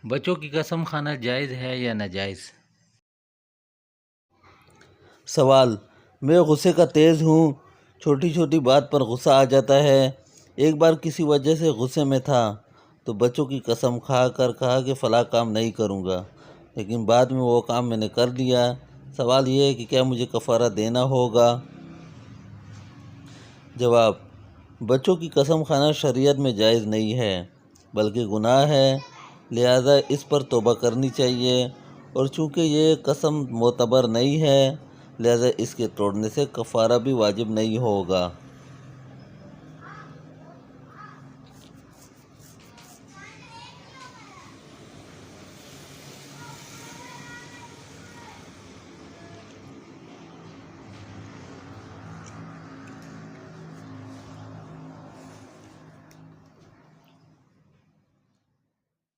بچوں کی قسم کھانا جائز ہے یا ناجائز؟ سوال: میں غصے کا تیز ہوں، چھوٹی چھوٹی بات پر غصہ آ جاتا ہے۔ ایک بار کسی وجہ سے غصے میں تھا تو بچوں کی قسم کھا کر کہا کہ فلاں کام نہیں کروں گا، لیکن بعد میں وہ کام میں نے کر دیا۔ سوال یہ ہے کہ کیا مجھے کفارہ دینا ہوگا؟ جواب: بچوں کی قسم کھانا شریعت میں جائز نہیں ہے بلکہ گناہ ہے، لہذا اس پر توبہ کرنی چاہیے، اور چونکہ یہ قسم معتبر نہیں ہے لہذا اس کے توڑنے سے کفارہ بھی واجب نہیں ہوگا۔